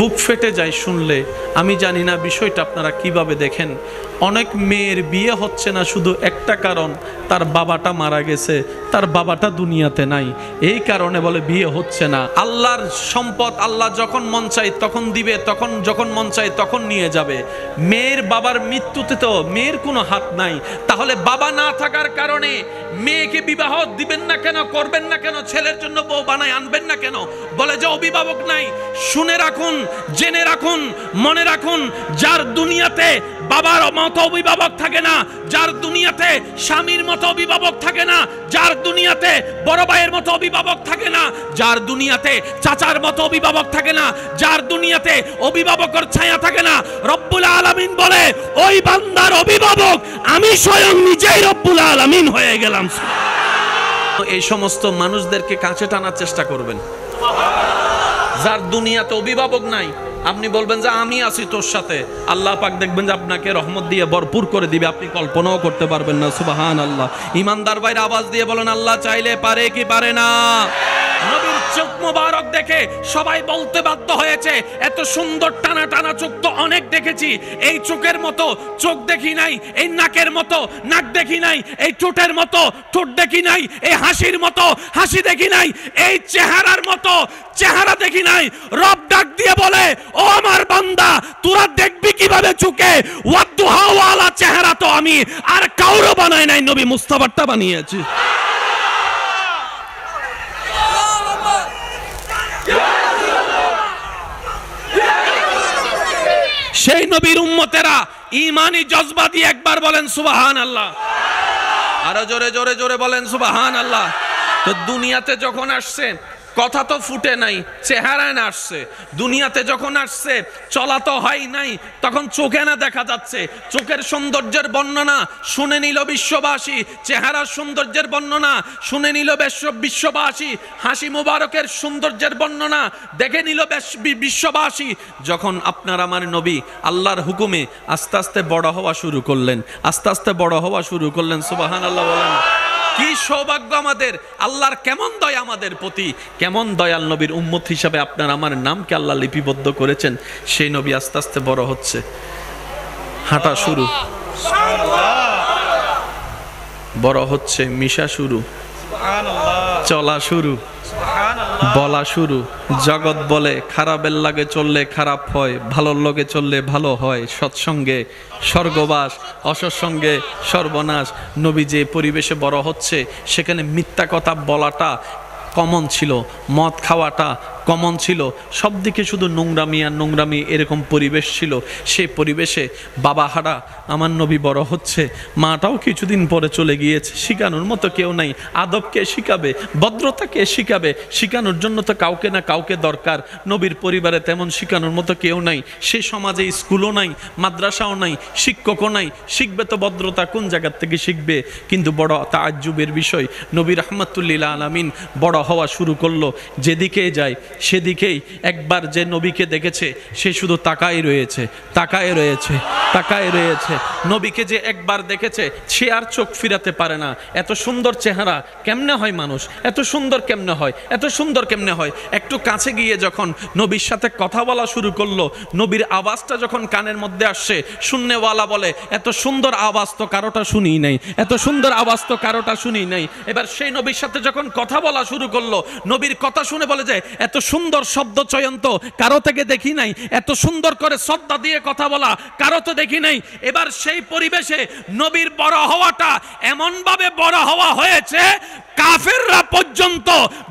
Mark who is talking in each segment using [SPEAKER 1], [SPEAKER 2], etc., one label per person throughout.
[SPEAKER 1] বুক ফেটে যায় শুনলে। আমি জানি না বিষয়টা আপনারা কিভাবে দেখেন। অনেক মেয়ের বিয়ে হচ্ছে না শুধু একটা কারণ, তার বাবাটা মারা গেছে, তার বাবাটা দুনিয়াতে নাই, এই কারণে বলে বিয়ে হচ্ছে না। আল্লাহর সম্পদ আল্লাহ যখন মন চায় তখন দিবে, তখন যখন মন চায় তখন নিয়ে যাবে। মেয়ের বাবার মৃত্যুতে তো মেয়ের কোনো হাত নাই, তাহলে বাবা না থাকার কারণে মেয়েকে বিবাহ দিবেন না কেন, করবেন না কেন, ছেলের জন্য বউ বানায় আনবেন না কেন? বলে যে অভিভাবক নাই। শুনে রাখুন, জেনে রাখুন, মনে রাখুন, যার দুনিয়াতে বাবার মতো অভিভাবক থাকে না, যার দুনিয়াতে স্বামীর মতো অভিভাবক থাকে না, যার দুনিয়াতে বড় ভাইয়ের মতো অভিভাবক থাকে না, যার দুনিয়াতে চাচার মতো অভিভাবক থাকে না, যার দুনিয়াতে অভিভাবকের ছায়া থাকে না, রব্বুল আলামিন বলে ওই বান্দার অভিভাবক আমি স্বয়ং নিজেই রব্বুল আলামিন হয়ে গেলাম। এই সমস্ত মানুষদেরকে কাছে টানার চেষ্টা করবেন। যার দুনিয়াতে অভিভাবক নাই, আপনি বলবেন যে আমি আছি তোর সাথে, আল্লাহ পাক দেখবেন যে আপনাকে রহমত দিয়ে ভরপুর করে দিবে, আপনি কল্পনাও করতে পারবেন না। সুবহানাল্লাহ। ইমানদার ভাইরা আওয়াজ দিয়ে বলেন আল্লাহ চাইলে পারে কি পারে না? নবীর চোখ মোবারক দেখে সবাই বলতে বাধ্য হয়েছে, এত সুন্দর টানা টানা চোখ তো অনেক দেখেছি, এই চোখের মতো চোখ দেখি নাই, এই নাকের মতো নাক দেখি নাই, এই ঠোঁটের মতো ঠোঁট দেখি নাই, এই হাসির মতো হাসি দেখি নাই, এই চেহারার মতো চেহারা দেখি নাই। রব ডাক দিয়ে বলে ও আমার বান্দা, তোরা দেখবি কিভাবে চোখে? ওয়াদুহা ওয়ালা চেহারা তো আমি আর কাউরে বানাই নাই, নবী মুস্তাফারটা বানিয়েছি। সেই নবীর উম্মতেরা ঈমানি জজবা দিয়ে একবার বলেন সুবহানাল্লাহ। আরো জোরে জোরে জোরে বলেন সুবহানাল্লাহ। তো দুনিয়াতে যখন আসছে কথা তো ফুটে নাই, চেহারায় না আসছে। দুনিয়াতে যখন আসছে চলা তো হয় নাই, তখন চোখে না দেখা যাচ্ছে। চোখের সৌন্দর্যের বর্ণনা শুনে নিল বিশ্ববাসী, চেহারার সৌন্দর্যের বর্ণনা শুনে নিল বিশ্ববাসী, হাসি মুবারকের সৌন্দর্যের বর্ণনা দেখে নিল বিশ্ববাসী। যখন আপনার আমার নবী আল্লাহর হুকুমে আস্তে আস্তে বড় হওয়া শুরু করলেন, আস্তে আস্তে বড় হওয়া শুরু করলেন। সুবহানাল্লাহ বলেন। কি সৌভাগ্য আমাদের, আল্লাহর কেমন দয়া আমাদের প্রতি, কেমন দয়াল নবীর উম্মত হিসাবে আপনার আমার নামকে আল্লাহ লিপিবদ্ধ করেছেন। সেই নবী আস্তে আস্তে বড় হচ্ছে, হাঁটা শুরু, বড় হচ্ছে, মিশা শুরু, চলা শুরু, বলা শুরু। জগৎ বলে খারাপের লাগে চললে খারাপ হয়, ভালোর লগে চললে ভালো হয়, সৎসঙ্গে স্বর্গবাস, অসৎসঙ্গে সর্বনাশ। নবী যে পরিবেশে বড় হচ্ছে সেখানে মিথ্যা কথা বলাটা কমন ছিল, মদ খাওয়াটা কমন ছিল, সব দিকে শুধু নোংরামি আর নোংরামি, এরকম পরিবেশ ছিল। সেই পরিবেশে বাবা হারা আমার নবী বড় হচ্ছে, মাটাও কিছুদিন পরে চলে গিয়েছে, শিখানোর মতো কেউ নাই। আদবকে শিখাবে, ভদ্রতাকে শিখাবে, শিখানোর জন্য তো কাউকে না কাউকে দরকার। নবীর পরিবারে তেমন শিখানোর মতো কেউ নাই, সে সমাজে স্কুলও নাই, মাদ্রাসাও নাই, শিক্ষকও নাই, শিখবে তো ভদ্রতা কোন জায়গার থেকে শিখবে? কিন্তু বড় তাজ্জুবের বিষয়, নবী রাহমাতুল্লিল আলামিন বড় হওয়া শুরু করলো, যেদিকে যায় সেদিকেই একবার যে নবীকে দেখেছে সে শুধু তাকায় রয়েছে, তাকায় রয়েছে, তাকায় রয়েছে। নবীকে যে একবার দেখেছে সে আর চোখ ফিরাতে পারে না। এত সুন্দর চেহারা কেমনে হয় মানুষ, এত সুন্দর কেমনে হয়, এত সুন্দর কেমনে হয়? একটু কাছে গিয়ে যখন নবীর সাথে কথা বলা শুরু করলো, নবীর আওয়াজটা যখন কানের মধ্যে আসছে, শুননেওয়ালা বলে এত সুন্দর আওয়াজ তো কারোটা শুনি নাই, এত সুন্দর আওয়াজ তো কারোটা শুনি নাই। এবার সেই নবীর সাথে যখন কথা বলা শুরু করলো, নবীর কথা শুনে বলে যে এত সুন্দর শব্দ চয়ন তো কারো থেকে দেখি নাই, এত সুন্দর করে শ্রদ্ধা দিয়ে কথা বলা কারো তো দেখি নাই। এবার সেই পরিবেশে নবীর বড় হওয়াটা এমন ভাবে বড় হওয়া হয়েছে, কাফেররা পর্যন্ত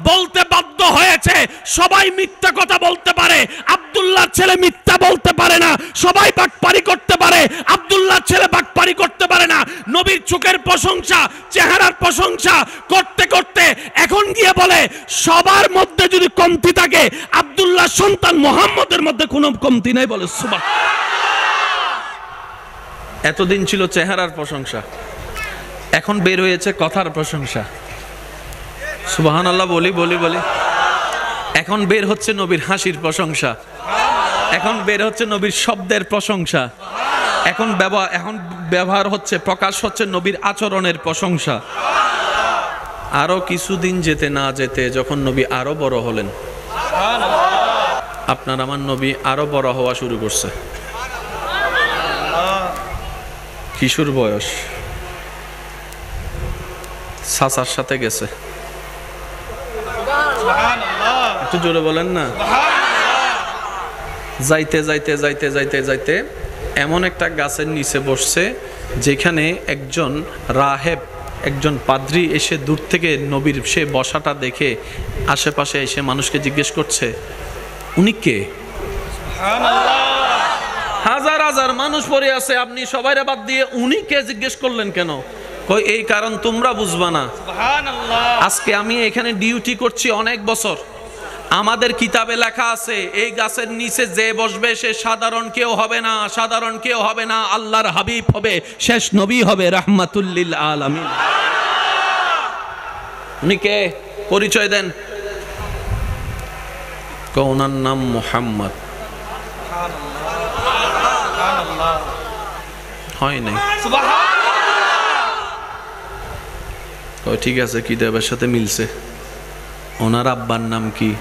[SPEAKER 1] বলতে বাধ্য হয়েছে সবাই মিথ্যা কথা বলতে পারে, আব্দুল্লাহর ছেলে মিথ্যা বলতে পারে না, সবাই বাটপারি করতে পারে, আব্দুল্লাহর ছেলে বাটপারি করতে পারে না। নবীর চোখের প্রশংসা, চেহারার প্রশংসা করতে করতে এখন গিয়ে বলে সবার মধ্যে যদি কমতি থাকে আব্দুল্লাহর সন্তান মুহাম্মদের মধ্যে কোনো কমতি নাই। বলে সুবহান। এতদিন ছিল চেহারার প্রশংসা, এখন বের হয়েছে কথার প্রশংসা। সুবহানাল্লাহ বলি বলি বলি। এখন বের হচ্ছে নবীর হাসির প্রশংসা, এখন বের হচ্ছে নবীর শব্দের প্রশংসা, এখন ব্যবহার হচ্ছে, প্রকাশ হচ্ছে নবীর আচরণের প্রশংসা। আরো কিছুদিন যেতে না যেতে যখন নবী আরো বড় হলেন, আপনার আমার নবী আরো বড় হওয়া শুরু করছে। কিশোর বয়স, চাচার সাথে গেছে। একটু জোরে বলেন না। যাইতে যাইতে যাইতে যাইতে যাইতে এমন একটা গাছের নিচে বসছে যেখানে একজন রাহেব, একজন পাদ্রী এসে দূর থেকে নবীর সে বসাটা দেখে আশেপাশে এসে মানুষকে জিজ্ঞেস করছে, উনি কে? হাজার হাজার মানুষ পড়ে আছে, আপনি সবাইরে বাদ দিয়ে উনি কে জিজ্ঞেস করলেন কেন? কই এই কারণ তোমরা বুঝবা না। আজকে আমি এখানে ডিউটি করছি অনেক বছর, আমাদের কিতাবে লেখা আছে এই গাছের নিচে যে বসবে সে সাধারণ কেউ হবে না, সাধারণ কেউ হবে না, আল্লাহর হাবিব হবে, শেষ নবী হবে, রাহমাতুল লিল আলামিন। উনি কে? পরিচয় দেন। ওনার নাম মুহাম্মদ। হয় নাই। ঠিক আছে, কিতাবের সাথে মিলছে। ওনার আব্বার নাম কি?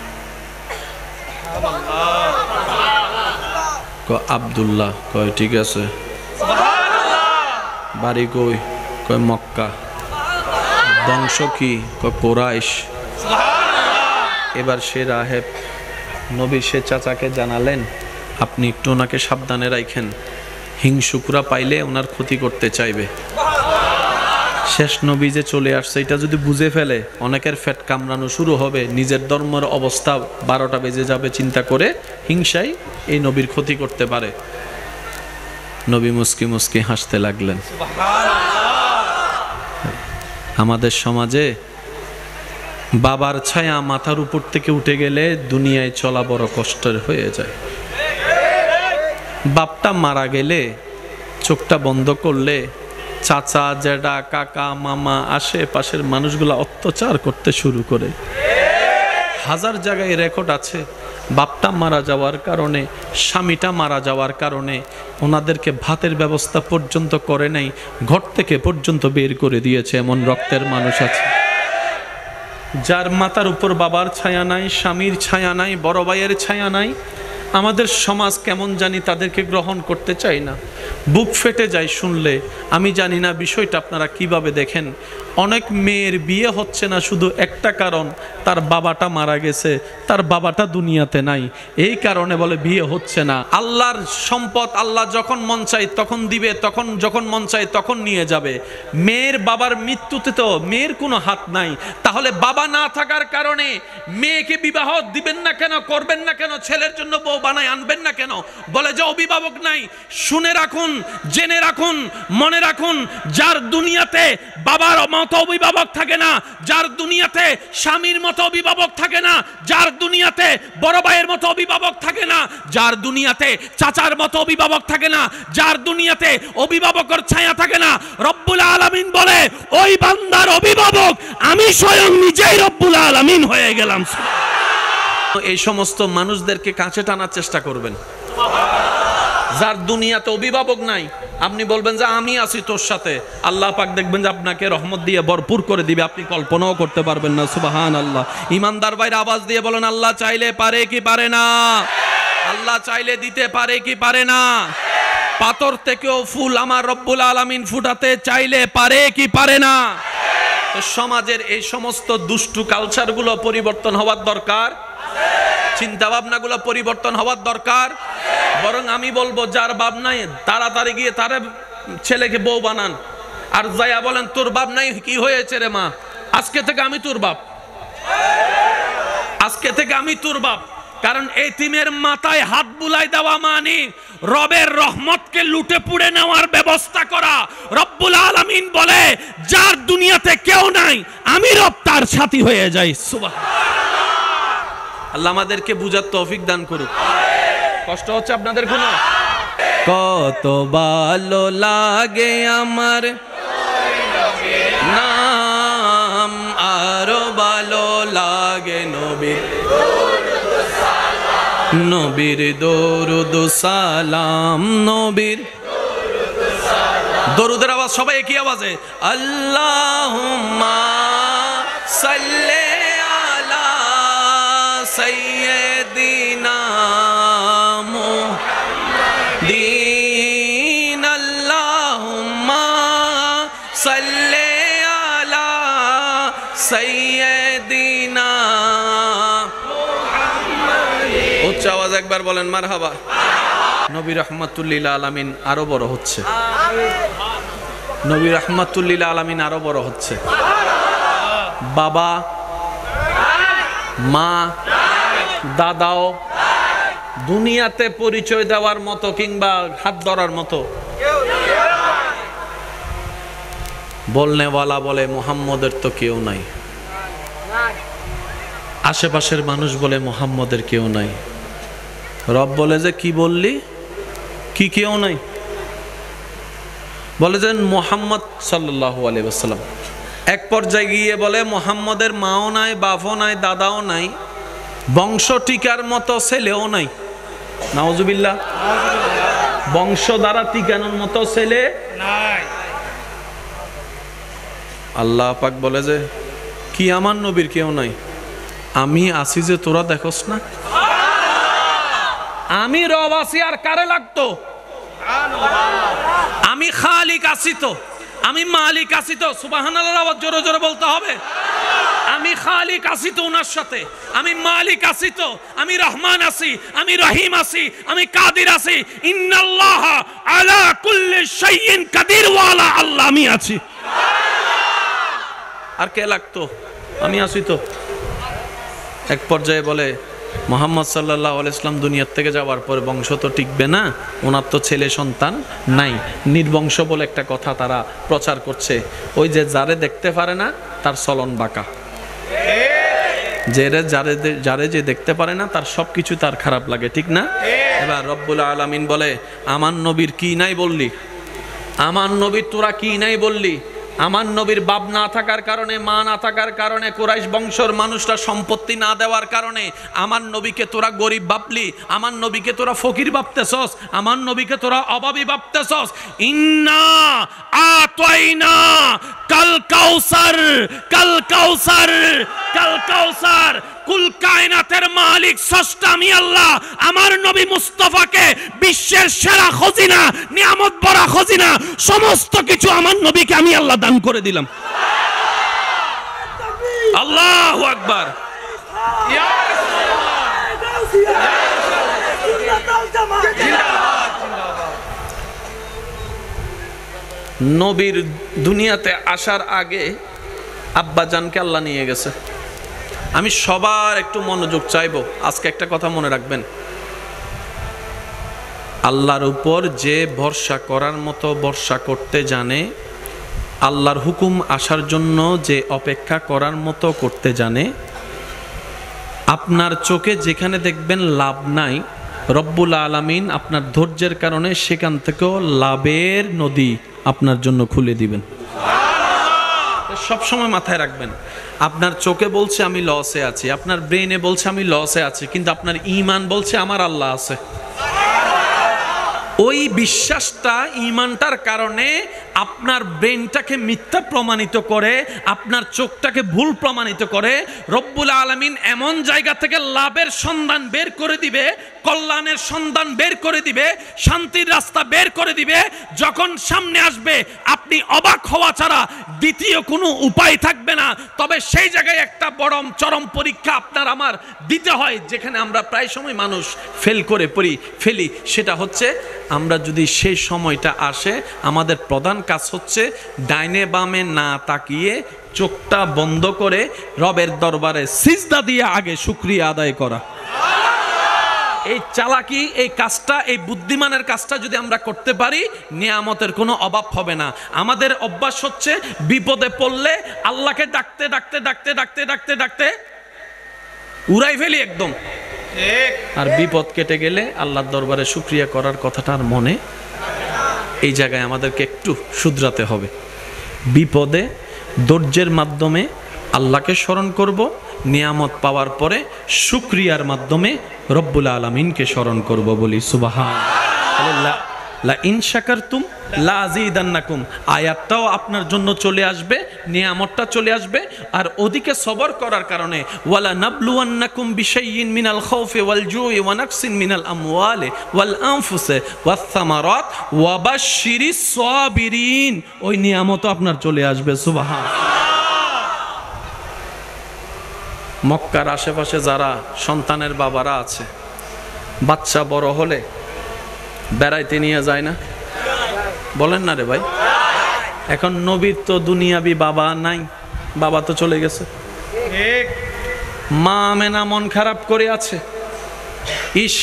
[SPEAKER 1] আব্দুল্লাহ। কয় ঠিক আছে। বাড়ি কই? কয় মক্কা। বংশ কি? কয় কুরাইশ। এবার সে রাহেব নবী সে চাচাকে জানালেন, আপনি একটু ওনাকে সাবধানে রাখেন, হিংসুকরা পাইলে ওনার ক্ষতি করতে চাইবে। শেষ নবী যে চলে আসছে এটা যদি বুঝে ফেলে অনেকের ফেট কামড়ানো শুরু হবে, নিজের ধর্মের অবস্থা 12টা বেজে যাবে চিন্তা করে হিংসাই এই নবীর ক্ষতি করতে পারে। নবী মুস্কি মুস্কি হাসতে লাগলেন। আমাদের সমাজে বাবার ছায়া মাথার উপর থেকে উঠে গেলে দুনিয়ায় চলা বড় কষ্টের হয়ে যায়। বাপটা মারা গেলে চোখটা বন্ধ করলে চাচা, জেঠা, কাকা, মামা, আশেপাশের মানুষগুলা অত্যাচার করতে শুরু করে। হাজার জায়গায় রেকর্ড আছে, বাপটা মারা যাওয়ার কারণে, স্বামীটা মারা যাওয়ার কারণে ওনাদেরকে ভাতের ব্যবস্থা পর্যন্ত করে নাই, ঘর থেকে পর্যন্ত বের করে দিয়েছে, এমন রক্তের মানুষ আছে। যার মাথার উপর বাবার ছায়া নাই, স্বামীর ছায়া নাই, বড় ভাইয়ের ছায়া নাই, আমাদের সমাজ কেমন জানি তাদেরকে গ্রহণ করতে চাই না। বুক ফেটে যায় শুনলে। আমি জানি না বিষয়টা আপনারা কিভাবে দেখেন। অনেক মেয়ের বিয়ে হচ্ছে না শুধু একটা কারণ, তার বাবাটা মারা গেছে, তার বাবাটা দুনিয়াতে নাই, এই কারণে বলে বিয়ে হচ্ছে না। আল্লাহর সম্পদ আল্লাহ যখন মন চায় তখন দিবে, তখন যখন মন চায় তখন নিয়ে যাবে। মেয়ের বাবার মৃত্যুতে তো মেয়ের কোনো হাত নাই, তাহলে বাবা না থাকার কারণে মেয়েকে বিবাহ দিবেন না কেন, করবেন না কেন, ছেলের জন্য বউ বানায় আনবেন না কেন? বলে যে অভিভাবক নাই। শুনে রাখুন, জেনে রাখুন, মনে রাখুন, যার দুনিয়াতে বাবার মতো অভিভাবক থাকে না, যার দুনিয়াতে স্বামীর মতো অভিভাবক থাকে না, যার দুনিয়াতে বড় ভাইয়ের মতো অভিভাবক থাকে না, যার দুনিয়াতে চাচার মতো অভিভাবক থাকে না, যার দুনিয়াতে অভিভাবকের ছায়া থাকে না, রব্বুল আলামিন বলে ওই বান্দার অভিভাবক আমি স্বয়ং নিজেই রব্বুল আলামিন হয়ে গেলাম। এই সমস্ত মানুষদেরকে কাছে টানার চেষ্টা করবেন। যার দুনিয়াতে অভিভাবক নাই, আপনি বলবেন যে আমি আছি তোর সাথে, আল্লাহ পাক দেখবেন যে আপনাকে রহমত দিয়ে ভরপুর করে দিবে, আপনি কল্পনাও করতে পারবেন না। সুবহানাল্লাহ। ইমানদার ভাইরা আওয়াজ দিয়ে বলেন, আল্লাহ চাইলে পারে কি পারে না? আল্লাহ চাইলে দিতে পারে কি পারে না? পাথর থেকেও ফুল আমার রব্বুল আলামিন ফুটাতে চাইলে পারে কি পারে না? তো সমাজের এই সমস্ত দুষ্টু কালচারগুলো পরিবর্তন হওয়ার দরকার, চিন্তা ভাবনাগুলো পরিবর্তন হওয়ার দরকার। বরং আমি বলবো যার বাপ নাই তাড়াতাড়ি গিয়ে তার ছেলেকে বউ বানান, আর যাইয়া বলেন তোর বাপ নাই, কি হয়েছে রে মা, আজকে থেকে আমি তোর বাপ, আজকে থেকে আমি তোর বাপ। কারণ এতিমের মাথায় হাত বুলাই দেওয়া মানে রবের রহমতকে লুটে পুড়ে নেওয়ার ব্যবস্থা করা। রব্বুল আলামিন বলে যার দুনিয়াতে কেউ নাই আমি রব তার সাথী হয়ে যাই। সুবহানাল্লাহ। আল্লাহ আমাদেরকে বুঝার তৌফিক দান করুক। কষ্ট হচ্ছে আপনাদের কোনো? কত ভালো লাগে আমার নাম, আরো ভালো লাগে নবীর নবীর দরুদ সালাম, নবীর দরুদের আওয়াজ সবাই একই আওয়াজে আল্লাহুম্মা সাল্লি আলা সাইয়্যিদিনা সাইয়্যিদিনা উচ্চ আওয়াজ একবার বলেন মারহাবা। নবী রাহমাতুল লিল আলামিন আরো বড় হচ্ছে, নবী রাহমাতুল লিল আলামিন আরো বড় হচ্ছে। বাবা মা দাদাও দুনিয়াতে পরিচয় দেওয়ার মতো কিংবা হাত ধরার মতো বলনেওয়ালা বলে মুহাম্মদের তো কেউ নাই, আশেপাশের মানুষ বলে মুহাম্মদের কেউ নাই। রব বলে যে কি বললি, কি কেউ নাই? বলে যে মুহাম্মদ সাল্লাল্লাহু আলাইহি ওয়াসাল্লাম। এক পর্যায়ে গিয়ে বলে মুহাম্মদের মাও নাই, বাপও নাই, দাদাও নাই, বংশ টিকার মতো ছেলেও নাই। নাউজুবিল্লাহ। বংশ দ্বারা টিকানোর মতো ছেলে নাই। আল্লাহ পাক বলে যে কি আমার নবীর কেউ নাই? আমি আছি যে তোরা দেখোস না? আমি রব আছি, আর কারে লাগতো? আমি খালিক আছি তো, আমি মালিক আছি তো। সুবহানাল্লাহ আওয়াজ জোরে জোরে বলতে হবে। আমি খালিক আছি তো ওনার সাথে, আমি মালিক আছি তো, আমি রহমান আছি, আমি রহিম আছি, আমি কাদির আছি। ইন্নাল্লাহ আলা কুল্লি শাইইন কাদির ওয়ালা আল্লাহ আমি আছি। আর কে লাগতো? আমি আছি তো। এক পর্যায়ে বলে মুহাম্মদ সাল্লাল্লাহু আলাইহি ওয়াসাল্লাম দুনিয়ার থেকে যাওয়ার পরে বংশ তো টিকবে না, ওনার তো ছেলে সন্তান নাই, নির্বংশ বলে একটা কথা তারা প্রচার করছে। ওই যে যারে দেখতে পারে না তার চলন বাঁকা, যারে যে দেখতে পারে না তার সবকিছু তার খারাপ লাগে, ঠিক না? এবার রব্বুল আলামিন বলে আমার নবীর কি নাই বললি? আমার নবীর তোরা কি নাই বললি? আমার নবীর বাপ না থাকার কারণে, মা না থাকার কারণে, কুরাইশ বংশের মানুষরা সম্পত্তি না দেওয়ার কারণে আমার নবীকে তোরা গরিব ভাবলি, আমার নবীকে তোরা ফকির ভাবতেছস, আমার নবীকে তোরা অভাবী ভাবতেছস। ইন্না আতাইনা কাল কাউসার, কাল কাউসার, কাল কাউসার। কুল কায়নাতের মালিক স্রষ্টা আমি আল্লাহ আমার নবী মুস্তাফাকে বিশ্বের সেরা খজিনা, নিয়ামত ভরা খজিনা, সমস্ত কিছু আমার নবীকে আমি আল্লাহ দান করে দিলাম। আল্লাহু আকবার। নবীর দুনিয়াতে আসার আগে আব্বাজানকে আল্লাহ নিয়ে গেছে। আমি সবার একটু মনোযোগ চাইবো, আজকে একটা কথা মনে রাখবেন। আল্লাহর উপর যে ভরসা করার মতো ভরসা করতে জানে, আল্লাহর হুকুম আসার জন্য যে অপেক্ষা করার মতো করতে জানে, আপনার চোখে যেখানে দেখবেন লাভ নাই, রব্বুল আলামিন আপনার ধৈর্যের কারণে সেখান থেকেও লাভের নদী আপনার জন্য খুলে দিবেন। সব সময় মাথায় রাখবেন, আপনার চোখে বলছে আমি লসে আছি, আপনার ব্রেনে বলছে আমি লসে আছি, কিন্তু আপনার ঈমান বলছে আমার আল্লাহ আছে। ওই বিশ্বাসটা, ঈমানটার কারণে আপনার ব্রেনটাকে মিথ্যা প্রমাণিত করে, আপনার চোখটাকে ভুল প্রমাণিত করে। রব্বুল আলামিন এমন জায়গা থেকে লাভের সন্ধান বের করে দিবে, কল্যাণের সন্ধান বের করে দিবে, শান্তির রাস্তা বের করে দিবে। যখন সামনে আসবে আপনি অবাক হওয়া ছাড়া দ্বিতীয় কোনো উপায় থাকবে না। তবে সেই জায়গায় একটা বড় চরম পরীক্ষা আপনার আমার দিতে হয়, যেখানে আমরা প্রায় সময় মানুষ ফেলি, সেটা হচ্ছে আমরা যদি সেই সময়টা আসে, আমাদের প্রধান কাজ হচ্ছে ডাইনে বামে না তাকিয়ে চোখটা বন্ধ করে রবের দরবারে সিজদা দিয়ে আগে শুকরিয়া আদায় করা। এই চালাকি, এই কাজটা, এই বুদ্ধিমানের কাজটা যদি আমরা করতে পারি, নিয়ামতের কোনো অভাব হবে না। আমাদের অভ্যাস হচ্ছে বিপদে পড়লে আল্লাহকে ডাকতে ডাকতে ডাকতে ডাকতে ডাকতে ডাকতে উড়াই ফেলি একদম, আর বিপদ কেটে গেলে আল্লাহর দরবারে শুকরিয়া করার কথাটা আর মনে। এই জায়গায় আমাদেরকে একটু শুধরাতে হবে। বিপদে ধৈর্যের মাধ্যমে আল্লাহকে স্মরণ করব, নিয়ামত পাওয়ার পরে শুকরিয়ার মাধ্যমে রব্বুল আলামিনকে স্মরণ করব। বলি সুবহানাল্লাহ। লা ইন শাকারতুম লা আযীদান্নাকুম, আয়াতটাও আপনার জন্য চলে আসবে, নিয়ামতটা চলে আসবে। আর ওদিকে সবর করার কারণে ওয়ালা নাবলুওয়ান্নাকুম বিশাইইন মিনাল খাউফি ওয়াল জুই ওয়া নাকসিন মিনাল আমওয়ালি ওয়াল আনফুসি ওয়াস সামারাত ওয়া বাশশিরিস সাবিরিন, ওই নিয়ামতও আপনার চলে আসবে। সুবহানাল্লাহ। মক্কার আশেপাশে যারা সন্তানের বাবারা আছে, বাচ্চা বড় হলে বেড়াইতে নিয়ে যায় না? বলেন না রে ভাই। এখন নবীর তো দুনিয়াবি বাবা নাই, বাবা তো চলে গেছে। মা আমেনা মন খারাপ করে আছে, ইস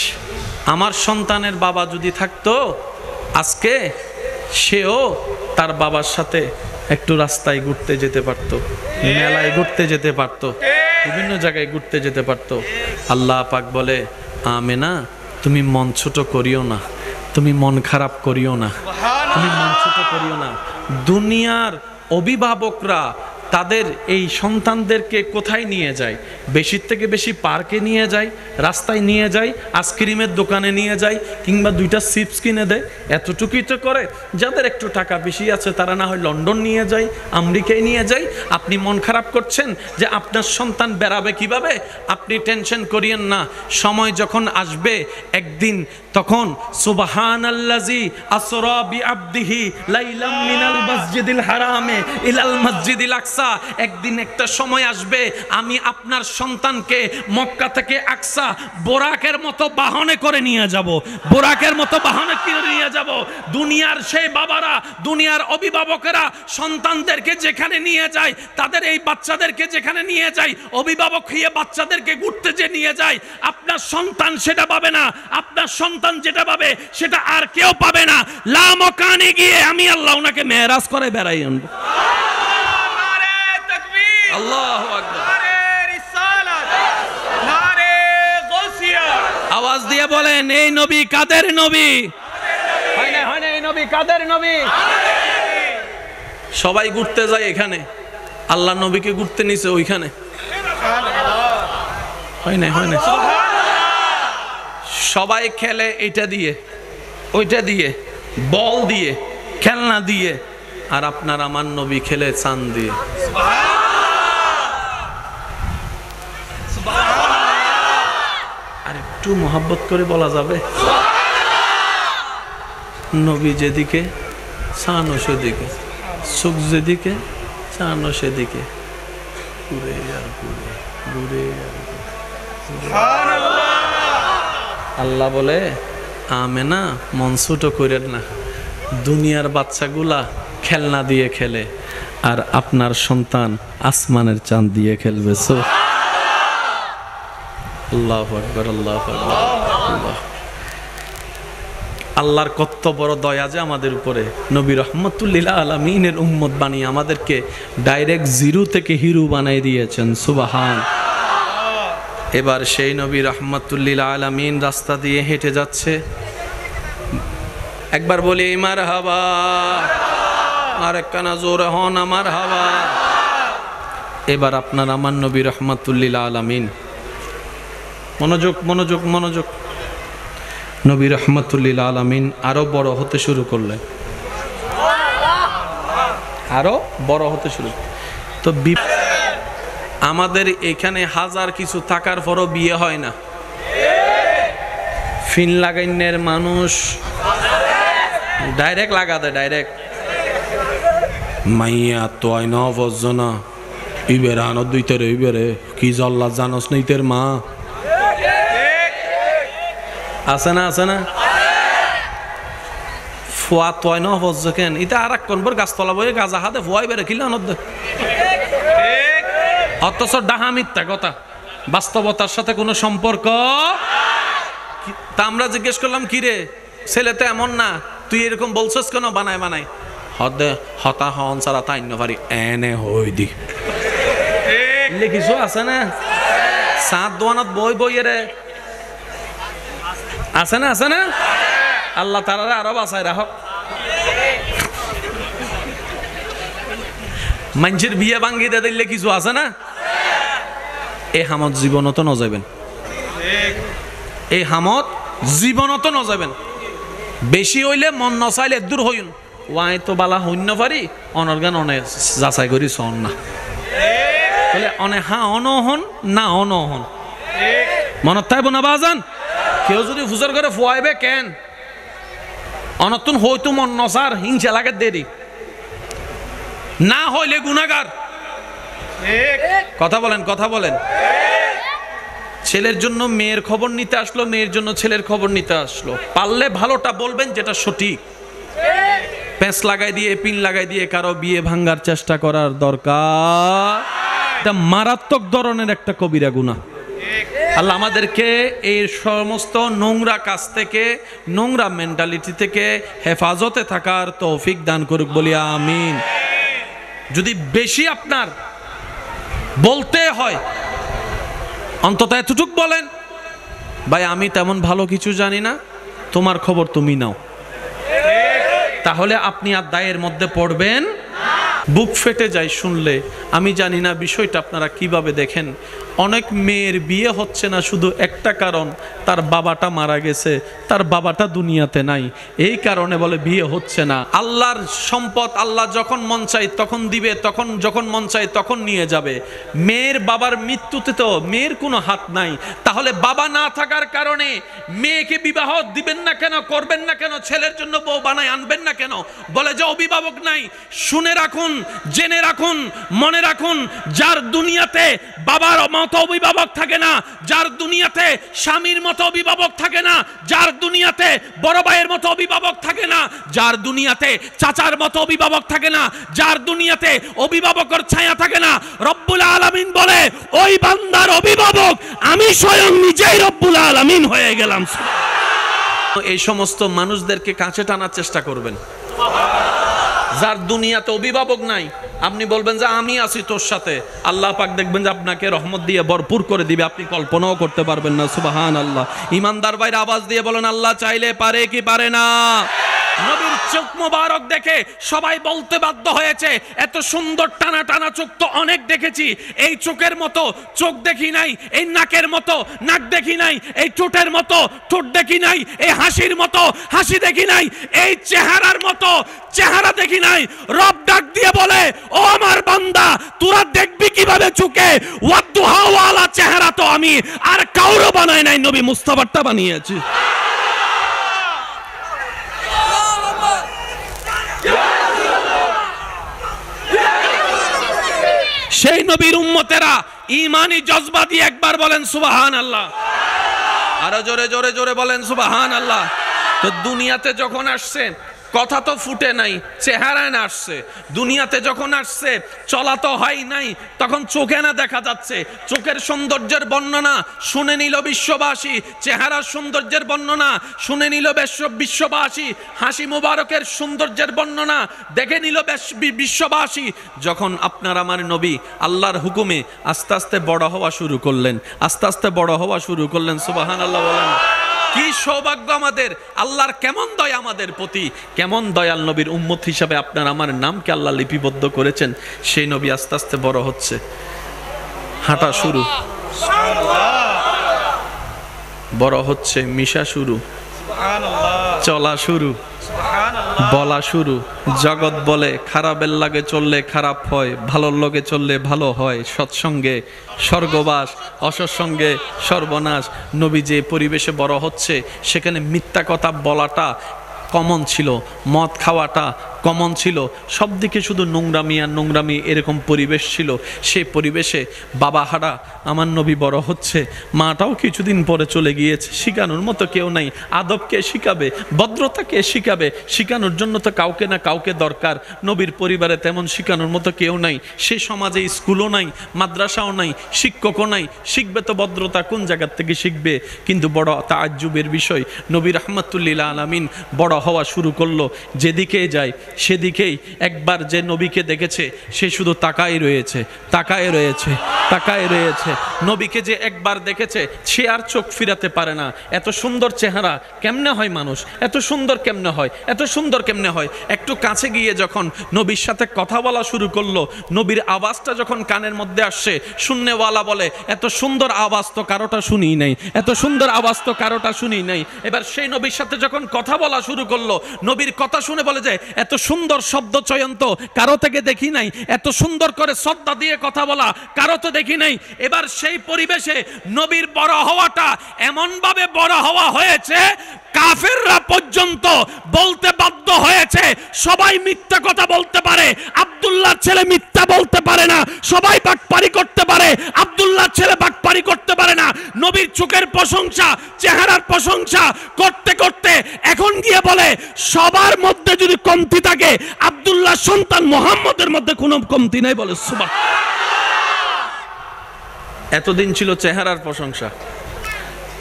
[SPEAKER 1] আমার সন্তানের বাবা যদি থাকতো আজকে সেও তার বাবার সাথে একটু রাস্তায় ঘুরতে যেতে পারতো, মেলায় ঘুরতে যেতে পারতো, বিভিন্ন জায়গায় ঘুরতে যেতে পারতো। আল্লাহ পাক বলে, আমেনা তুমি মন ছোট করিও না, তুমি মন খারাপ করিও না, তুমি মন ছোট করিও না। দুনিয়ার অভিভাবকরা তাদের এই সন্তানদেরকে কোথায় নিয়ে যায়? বেশির থেকে বেশি পার্কে নিয়ে যায়, রাস্তায় নিয়ে যায়, আইসক্রিমের দোকানে নিয়ে যায়, কিংবা 2টা চিপস কিনে দেয়। এতটুকুই তো করে। যাদের একটু টাকা বেশি আছে তারা না হয় লন্ডন নিয়ে যায়, আমেরিকায় নিয়ে যায়। আপনি মন খারাপ করছেন যে আপনার সন্তান বেড়াবে কিভাবে? আপনি টেনশন করিয়েন না। সময় যখন আসবে একদিন, তখন সুবহানাল্লাযী আসরা বিআবদিহি লাইলাম মিনাল মসজিদিল হারামে ইলাল মসজিদিল আকসা। একদিন একটা সময় আসবে আমি আপনার সন্তানকে মক্কা থেকে আকসা বোরাকের মতো বাহনে করে নিয়ে যাব, বোরাকের মতো বাহনে করে নিয়ে যাব। দুনিয়ার সেই বাবারা, দুনিয়ার অভিভাবকেরা সন্তানদেরকে যেখানে নিয়ে যায়, তাদের এই বাচ্চাদেরকে যেখানে নিয়ে যায়, অভিভাবক হয়ে বাচ্চাদেরকে ঘুরতে যে নিয়ে যায়, আপনার সন্তান সেটা পাবে না। আপনার সন্তান যেটা পাবে সেটা আর কেউ পাবে না। লামকানে গিয়ে আমি আল্লাহ ওনাকে মেরাজ করে বেড়াই আনবো। আল্লাহু আকবার। আওয়াজ দিয়ে বলেন, এই নবী কাদের নবী? হয় না এই নবী কাদের নবী? সবাই ঘুরতে যায় এখানে, আল্লাহ নবীকে ঘুরতে নিছে ওইখানে। হয় না সবাই খেলে এটা দিয়ে, ওইটা দিয়ে, বল দিয়ে, খেলনা দিয়ে, আর আপনার আমার নবী খেলে চাঁদ দিয়ে। আর একটু মোহাব্বত করে বলা যাবে, নবী যেদিকে চাঁদও সেদিকে, সুখ যেদিকে চাঁদও সেদিকে, ঘুরে আর ঘুরে, ঘুরে আর ঘুরে। আল্লাহ বলে, আমেনা মন ছোট করেন না। দুনিয়ার বাচ্চাগুলা খেলনা দিয়ে খেলে, আর আপনার সন্তান আসমানের চাঁদ দিয়ে খেলবে। আল্লাহু আকবার, আল্লাহু আকবার। আল্লাহর কত বড় দয়া যে আমাদের উপরে। নবী রাহমাতুল লিল আলামিনের উম্মত বানিয়ে আমাদেরকে ডাইরেক্ট জিরো থেকে হিরো বানাই দিয়েছেন। সুবহান। এবার সেই নবী রাহমাতুল লিল আলামিন রাস্তা দিয়ে হেঁটে যাচ্ছে। একবার বলি মারহাবা, আর একখানা জোরে হন মারহাবা। এবার আপনার আমার নবী রাহমাতুল লিল আলামিন, মনোযোগ মনোযোগ মনোযোগ, নবী রাহমাতুল লিল আলামিন আরো বড় হতে শুরু করলেন, আরো বড় হতে শুরু। তো আমাদের এখানে হাজার কিছু থাকার পরও বিয়ে হয় না। ফিন লাগাইনের মানুষ ডাইরেক্ট লাগা দেয়, ডাইরেক্ট মাইয়া তো আই ন বজনা ইবের আনত দুইতে রে ইবেরে কি জল্লা জানস নইতের মা আছে না, আছে না? ফুয়া তয় ন বজ কেন ইটা আর এক কোনবার গাছতলা বয়ে গাজা হাতে ফুয়াই বেড়ে কিলে আনত দে। অথচ ডাহা মিথ্যা কথা, বাস্তবতার সাথে কোনো সম্পর্ক। তা আমরা জিজ্ঞেস করলাম, কি রে ছেলে তো এমন না, তুই এরকম বলছস কেন? বানায় বানায় হদে হতা হন সারা তাই না পারি এনে হই দি কিছু আছে না? সাত দোয়ানত বই বই রে আছে না, আছে না? আল্লাহ তাআলা আরো বাঁচায় রাখক। মানুষের বিয়ে ভাঙ্গি দিয়ে দিলে কিছু আছে না? এই হামত জীবনত ন যাবেন, এই হামত জীবনত ন যাবেন। বেশি হইলে মন নচাইলে দূর হইন। ওয়াই তো বালা হইন পারি অনর্গান অনে যাচাই করি সন না বলে অনে হা অনহন না অনহন মনত থাকবো না বাজান। কেউ যদি ফুজর করে ফুয়াইবে কেন অনতুন হইতো মন নচার হিংসা লাগে দেরি না হইলে গুনাগার। কথা বলেন, কথা বলেন। ছেলের জন্য মেয়ের খবর নিতে আসলো, মেয়ের জন্য ছেলের খবর নিতে আসলো। পারলে ভালোটা বলবেন, যেটা সঠিক। প্যাঁচ লাগাই দিয়ে, পিন লাগাই দিয়ে কারো বিয়ে ভাঙ্গার চেষ্টা করার দরকার, এটা মারাত্মক ধরনের একটা কবিরা গুনাহ। আল্লাহ আমাদেরকে এই সমস্ত নোংরা কাজ থেকে, নোংরা মেন্টালিটি থেকে হেফাজতে থাকার তৌফিক দান করুক, বলি আমিন। যদি বেশি আপনার বলতে হয়, অন্তত এতটুক বলেন, ভাই আমি তেমন ভালো কিছু জানি না, তোমার খবর তুমি নাও। তাহলে আপনি আর দায়ের মধ্যে পড়বেন। বুক ফেটে যায় শুনলে। আমি জানি না বিষয়টা আপনারা কিভাবে দেখেন। অনেক মেয়ের বিয়ে হচ্ছে না শুধু একটা কারণ, তার বাবাটা মারা গেছে, তার বাবাটা দুনিয়াতে নাই, এই কারণে বলে বিয়ে হচ্ছে না। আল্লাহর সম্পদ আল্লাহ যখন মন চায় তখন দিবে, তখন যখন মন চায় তখন নিয়ে যাবে। মেয়ের বাবার মৃত্যুতে তো মেয়ের কোনো হাত নাই। তাহলে বাবা না থাকার কারণে মেয়েকে বিবাহ দিবেন না কেন, করবেন না কেন, ছেলের জন্য বউ বানায় আনবেন না কেন? বলে যে অভিভাবক নাই। শুনে রাখুন, জেনে রাখুন, মনে রাখুন, যার দুনিয়াতে বাবার মতো অভিভাবক থাকে না, যার দুনিয়াতে স্বামীর মতো অভিভাবক থাকে না, যার দুনিয়াতে বড় ভাইয়ের মতো অভিভাবক থাকে না, যার দুনিয়াতে চাচার মতো অভিভাবক থাকে না, যার দুনিয়াতে অভিভাবকের ছায়া থাকে না, রব্বুল আলামিন বলে ওই বান্দার অভিভাবক আমি স্বয়ং নিজেই রব্বুল আলামিন হয়ে গেলাম। এই সমস্ত মানুষদেরকে কাছে টানার চেষ্টা করবেন। যার দুনিয়াতে অভিভাবক নাই, আপনি বলবেন যে আমি আছি তোর সাথে, আল্লাহ পাক দেখবেন যে আপনাকে রহমত দিয়ে ভরপুর করে দিবে, আপনি কল্পনাও করতে পারবেন না। সুবহানাল্লাহ। ইমানদার ভাইরা আওয়াজ দিয়ে বলেন, আল্লাহ চাইলে পারে কি পারে না? নবীর চোখ মোবারক দেখে সবাই বলতে বাধ্য হয়েছে, এত সুন্দর টানা টানা চোখ তো অনেক দেখেছি, এই চোখের মতো চোখ দেখি নাই, এই নাকের মতো নাক দেখি নাই, এই ঠোঁটের মতো ঠোঁট দেখি নাই, এই হাসির মতো হাসি দেখি নাই, এই চেহারার মতো চেহারা দেখি নাই। রব ডাক দিয়ে বলে, ও আমার বান্দা, তোরা দেখবি কিভাবে চোখে? ওয়াদুহা ওয়ালা চেহারা তো আমি আর কাউরে বানাই নাই, নবী মুস্তাফারটা বানিয়েছি। সেই নবীর উম্মতেরা ঈমানি জজবা দিয়ে একবার বলেন সুবহানাল্লাহ। আরো জোরে জোরে জোরে বলেন সুবহানাল্লাহ। তো দুনিয়াতে যখন আসছে কথা তো ফুটে নাই, চেহারায় না আসছে। দুনিয়াতে যখন আসছে চলা তো হয় নাই, তখন চোখে না দেখা যাচ্ছে। চোখের সৌন্দর্যের বর্ণনা শুনে নিল বিশ্ববাসী, চেহারার সৌন্দর্যের বর্ণনা শুনে নিল বিশ্ববাসী, হাসি মুবারকের সৌন্দর্যের বর্ণনা দেখে নিল বিশ্ববাসী। যখন আপনার আমার নবী আল্লাহর হুকুমে আস্তে আস্তে বড় হওয়া শুরু করলেন, আস্তে আস্তে বড় হওয়া শুরু করলেন। সুবহানাল্লাহ বলেন। কি সৌভাগ্য আমাদের! আল্লাহর কেমন দয়া আমাদের প্রতি, কেমন দয়াল নবীর উম্মত হিসাবে আপনার আমার নামকে আল্লাহ লিপিবদ্ধ করেছেন। সেই নবী আস্তে আস্তে বড় হচ্ছে, হাঁটা শুরু, বড় হচ্ছে, মিশা শুরু, চলা শুরু, বলা শুরু। জগৎ বলে খারাপের লাগে চললে খারাপ হয়, ভালোর লগে চললে ভালো হয়। সৎসঙ্গে স্বর্গবাস, অসৎসঙ্গে সর্বনাশ। নবী যে পরিবেশে বড় হচ্ছে সেখানে মিথ্যা কথা বলাটা কমন ছিল, মদ খাওয়াটা কমন ছিল, সব দিকে শুধু নোংরামি আর নোংরামি, এরকম পরিবেশ ছিল। সেই পরিবেশে বাবা হারা আমার নবী বড় হচ্ছে, মাটাও কিছুদিন পরে চলে গিয়েছে, শিখানোর মতো কেউ নাই। আদব কে শিখাবে, ভদ্রতা কে শিখাবে? শিখানোর জন্য তো কাউকে না কাউকে দরকার। নবীর পরিবারে তেমন শিখানোর মতো কেউ নাই। সে সমাজে স্কুলও নাই, মাদ্রাসাও নাই, শিক্ষকও নাই। শিখবে তো ভদ্রতা কোন জায়গার থেকে শিখবে? কিন্তু বড় তাজ্জুবের বিষয়, নবী রাহমাতুল্লিল আলামিন বড় হওয়া শুরু করলো। যেদিকে যায় সেদিকেই একবার যে নবীকে দেখেছে সে শুধু তাকায় রয়েছে, তাকায় রয়েছে, তাকায় রয়েছে। নবীকে যে একবার দেখেছে সে আর চোখ ফিরাতে পারে না। এত সুন্দর চেহারা কেমনে হয় মানুষ? এত সুন্দর কেমনে হয়? এত সুন্দর কেমনে হয়? একটু কাছে গিয়ে যখন নবীর সাথে কথা বলা শুরু করলো, নবীর আওয়াজটা যখন কানের মধ্যে আসছে, শুননেওয়ালা বলে এত সুন্দর আওয়াজ তো কারোটা শুনি নাই, এত সুন্দর আওয়াজ তো কারোটা শুনি নাই। এবার সেই নবীর সাথে যখন কথা বলা শুরু করলো, নবীর কথা শুনে বলে যে এত সুন্দর শব্দ চয়ন তো কারো থেকে দেখি নাই, এত সুন্দর করে শ্রদ্ধা দিয়ে কথা বলা কারো তো দেখি নাই। এবার সেই পরিবেশে নবীর বড় হওয়াটা এমন ভাবে বড় হওয়া হয়েছে, কাফেররা পর্যন্ত বলতে বাধ্য হয়ে হয়েছে সবাই মিথ্যা কথা বলতে পারে, আব্দুল্লাহর ছেলে মিথ্যা বলতে পারে না। সবাই বাটপারি করতে পারে, আব্দুল্লাহর ছেলে বাটপারি করতে পারে না। নবীর চোখের প্রশংসা, চেহারার প্রশংসা করতে করতে এখন গিয়ে বলে সবার মধ্যে যদি কমতি থাকে আব্দুল্লাহর সন্তান মুহাম্মদের মধ্যে কোনো কমতি নাই। বলে সুবহানাল্লাহ। এতদিন ছিল চেহারার প্রশংসা,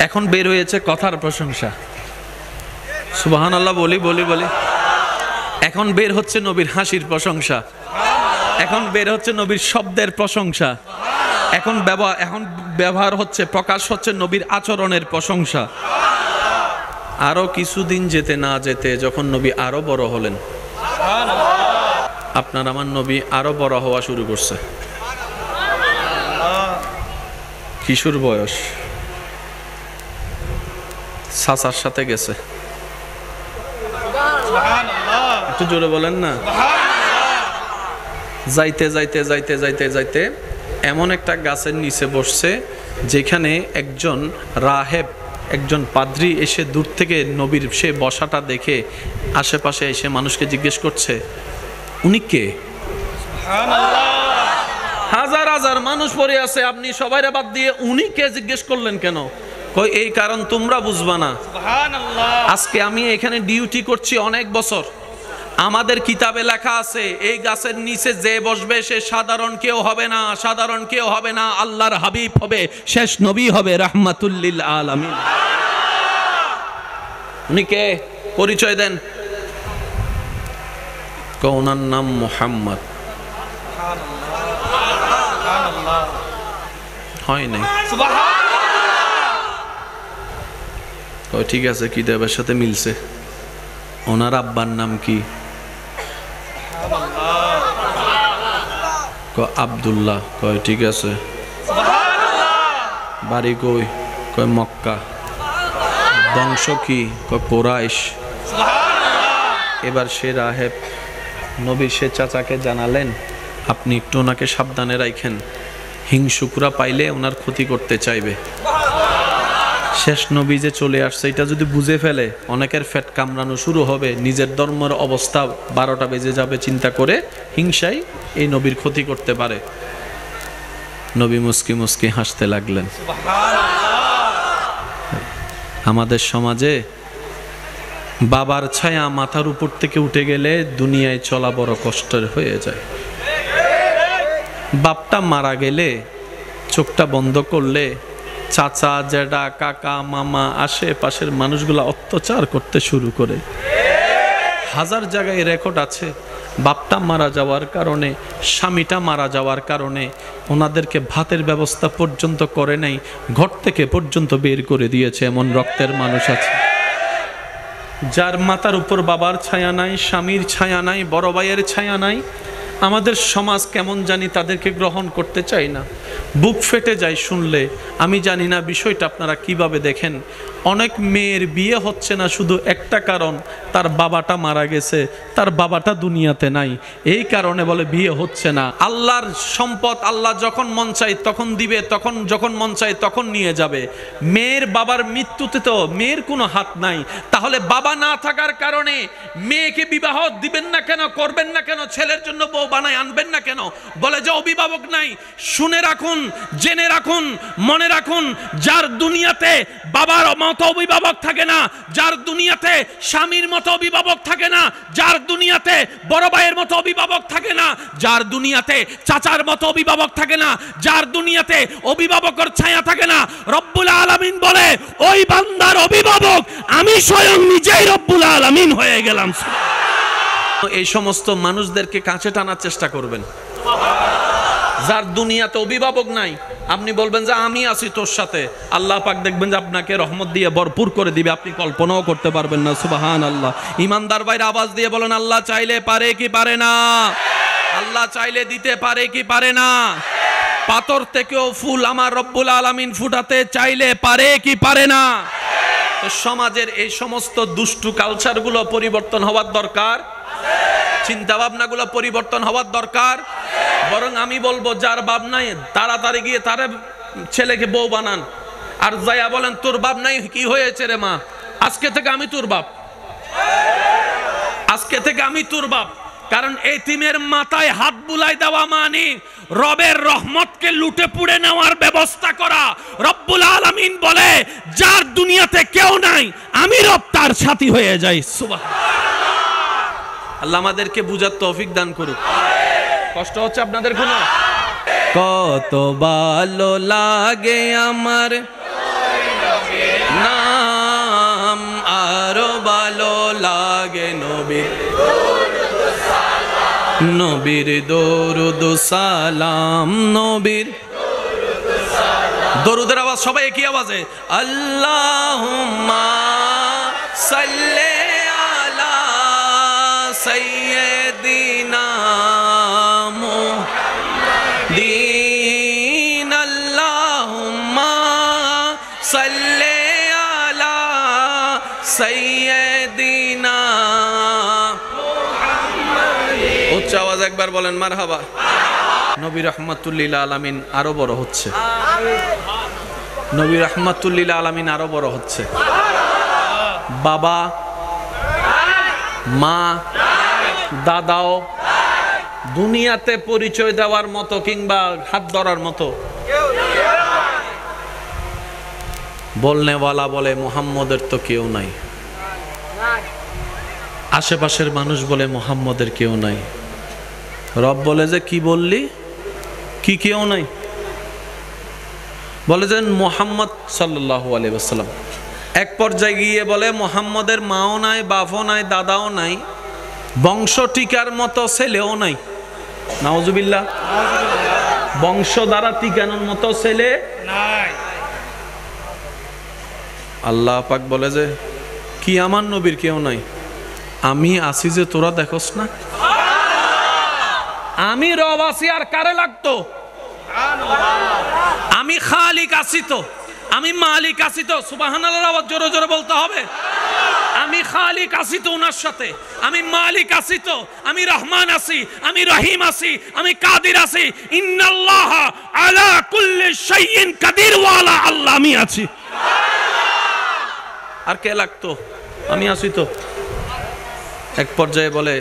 [SPEAKER 1] এখন বের হয়েছে কথার প্রশংসা। সুবহানাল্লাহ বলি বলি বলি। এখন বের হচ্ছে নবীর হাসির প্রশংসা, এখন বের হচ্ছে নবীর শব্দের প্রশংসা, এখন ব্যবহার হচ্ছে, প্রকাশ হচ্ছে নবীর আচরণের প্রশংসা। আরো কিছুদিন যেতে না যেতে যখন নবী আরো বড় হলেন, আপনার আমার নবী আরো বড় হওয়া শুরু করছে। কিশোর বয়স, চাচার সাথে গেছে। একটু জোরে বলেন না। যাইতে যাইতে যাইতে যাইতে যাইতে এমন একটা গাছের নিচে বসছে যেখানে একজন রাহেব, একজন পাদ্রী এসে দূর থেকে নবীর সে বসাটা দেখে আশেপাশে এসে মানুষকে জিজ্ঞেস করছে উনি কে? হাজার হাজার মানুষ পড়ে আছে, আপনি সবাইরে বাদ দিয়ে উনি কে জিজ্ঞেস করলেন কেন? কই এই কারণ তোমরা বুঝবা না। আজকে আমি এখানে ডিউটি করছি অনেক বছর, আমাদের কিতাবে লেখা আছে এই গাছের নিচে যে বসবে সে সাধারণ কেউ হবে না, সাধারণ কেউ হবে না, আল্লাহর হাবিব হবে, শেষ নবী হবে, রাহমাতুল লিল আলামিন। উনি কে? পরিচয় দেন। ওনার নাম মুহাম্মদ। হয় নাই। ঠিক আছে, কিতাবের সাথে মিলছে। ওনার আব্বার নাম কি? আব্দুল্লাহ। কয় ঠিক আছে। বাড়ি কই? কয় মক্কা। বংশ কি? কয় কুরাইশ। এবার সে রাহেব নবীর সে চাচাকে জানালেন আপনি একটু ওনাকে সাবধানে রাখেন, হিংসুকরা পাইলে ওনার ক্ষতি করতে চাইবে। শেষ নবী যে চলে আসছে এটা যদি বুঝে ফেলে অনেকের ফেট কামড়ানো শুরু হবে, নিজের ধর্মের অবস্থা 12টা বেজে যাবে চিন্তা করে হিংসাই এই নবীর ক্ষতি করতে পারে। নবী মুস্কি মুস্কি হাসতে লাগলেন। আমাদের সমাজে বাবার ছায়া মাথার উপর থেকে উঠে গেলে দুনিয়ায় চলা বড় কষ্টের হয়ে যায়। বাপটা মারা গেলে চোখটা বন্ধ করলে চাচা, জেঠা, কাকা, মামা, আশেপাশের মানুষগুলা অত্যাচার করতে শুরু করে। হাজার জায়গায় রেকর্ড আছে, বাপটা মারা যাওয়ার কারণে, স্বামীটা মারা যাওয়ার কারণে ওনাদেরকে ভাতের ব্যবস্থা পর্যন্ত করে নাই, ঘর থেকে পর্যন্ত বের করে দিয়েছে। এমন রক্তের মানুষ আছে যার মাথার উপর বাবার ছায়া নাই, স্বামীর ছায়া নাই, বড় ভাইয়ের ছায়া নাই। আমাদের সমাজ কেমন জানি তাদেরকে গ্রহণ করতে চাই না, বুক ফেটে যায় শুনলে। আমি জানি না বিষয়টা আপনারা কিভাবে দেখেন। অনেক মেয়ের বিয়ে হচ্ছে না শুধু একটা কারণ, তার বাবাটা মারা গেছে, তার বাবাটা দুনিয়াতে নাই, এই কারণে বলে বিয়ে হচ্ছে না। আল্লাহর সম্পদ আল্লাহ যখন মন চায় তখন দিবে, তখন যখন মন চায় তখন নিয়ে যাবে। মেয়ের বাবার মৃত্যুতে তো মেয়ের কোনো হাত নাই, তাহলে বাবা না থাকার কারণে মেয়েকে বিবাহ দিবেন না কেন, করবেন না কেন, ছেলের জন্য বউ বানায় আনবেন না কেন? বলে যে অভিভাবক নাই। শুনে রাখুন, জেনে রাখুন, মনে রাখুন, যার দুনিয়াতে বাবার মতো অভিভাবক থাকে না, যার দুনিয়াতে স্বামীর মতো অভিভাবক থাকে না, যার দুনিয়াতে বড় ভাইয়ের মতো অভিভাবক থাকে না, যার দুনিয়াতে চাচার মতো অভিভাবক থাকে না, যার দুনিয়াতে অভিভাবকের ছায়া থাকে না, রব্বুল আলামিন বলে ওই বান্দার অভিভাবক আমি স্বয়ং নিজেই রব্বুল আলামিন হয়ে গেলাম। এই সমস্ত মানুষদেরকে কাছে টানার চেষ্টা করবেন। যার দুনিয়াতে অভিভাবক নাই, আপনি বলবেন যে আমি আছি তোর সাথে, আল্লাহ পাক দেখবেন যে আপনাকে রহমত দিয়ে ভরপুর করে দিবে, আপনি কল্পনাও করতে পারবেন না। সুবহানাল্লাহ। ইমানদার ভাইরা আওয়াজ দিয়ে বলেন আল্লাহ চাইলে পারে কি পারে না? আল্লাহ চাইলে দিতে পারে কি পারে না? পাথর থেকেও ফুল আমার রব্বুল আলামিন ফুটাতে চাইলে পারে কি পারে না? তো সমাজের এই সমস্ত দুষ্টু কালচারগুলো পরিবর্তন হওয়ার দরকার, চিন্তা ভাবনাগুলো পরিবর্তন হওয়ার দরকার। বরং আমি বলবো যার বাপ নাই তাড়াতাড়ি গিয়ে তার ছেলেকে বউ বানান, আর যাইয়া বলেন তোর বাপ নাই, কি হয়েছে রে মা, আজকে থেকে আমি তোর বাপ। আজ আজকে থেকে আমি তোর বাপ। কারণ এতিমের মাথায় হাত বুলাই দেওয়া মানে রবের রহমতকে লুটে পুড়ে নেওয়ার ব্যবস্থা করা। রব্বুল আলামিন বলে যার দুনিয়াতে কেউ নাই আমি রব তার সাথী হয়ে যাই। সুবহানাল্লাহ। আল্লাহ আমাদেরকে বুঝার তৌফিক দান করুক। কষ্ট হচ্ছে আপনাদের কোনো? কত ভালো লাগে আমার নাম, আরো ভালো লাগে নবীর নবীর দরুদ সালাম, নবীর দরুদের আওয়াজ সবাই একই আওয়াজে আল্লাহুম্মা সাল্লি আলা সাইয়্যিদিনা মুহাম্মাদিন, আল্লাহুম্মা সাল্লি আলা সাইয়্যিদিনা মুহাম্মাদিন। উচ্চ আওয়াজ একবার বলেন মারহাবা। নবী রাহমাতুল লিল আলামিন আরো বড় হচ্ছে। নবী রাহমাতুল লিল আলামিন আরো বড় হচ্ছে। বাবা মা দাদাও দুনিয়াতে পরিচয় দেওয়ার মতো কিংবা হাত ধরার মতো বলনেওয়ালা বলে মুহাম্মদের তো কেউ নাই। আশেপাশের মানুষ বলে মুহাম্মদের কেউ নাই। রব বলে যে কি বললি, কি কেউ নাই? বলে যে মুহাম্মদ সাল্লাল্লাহু আলাইহি ওয়াসাল্লাম। এক পর্যায়ে গিয়ে বলে মুহাম্মদের মাও নাই, বাপও নাই, দাদাও নাই, বংশ টিকার মতো ছেলেও নাই। নাউজুবিল্লাহ। বংশ দ্বারা টিকানোর মতো ছেলে নাই। আল্লাহ পাক বলে যে কি আমার নবীর কেউ নাই? আমি আছি যে তোরা দেখোস না? আমি রব আছি আর কারে লাগতো? আমি খালিক আছি তো, আমি মালিক আছি তো। সুবহানাল্লাহর আওয়াজ জোরে জোরে বলতে হবে। আমি খালিক আছি তো ওনার সাথে, আমি মালিক আছি তো, আমি রহমান আছি, আমি রহিম আছি, আমি কাদির আছি। ইন্নাল্লাহা আলা কুল্লি শাইইন কাদির ওয়ালা আল্লাহ আমি আছি। আর কে লাগতো? আমি আছি তো। এক পর্যায়ে বলে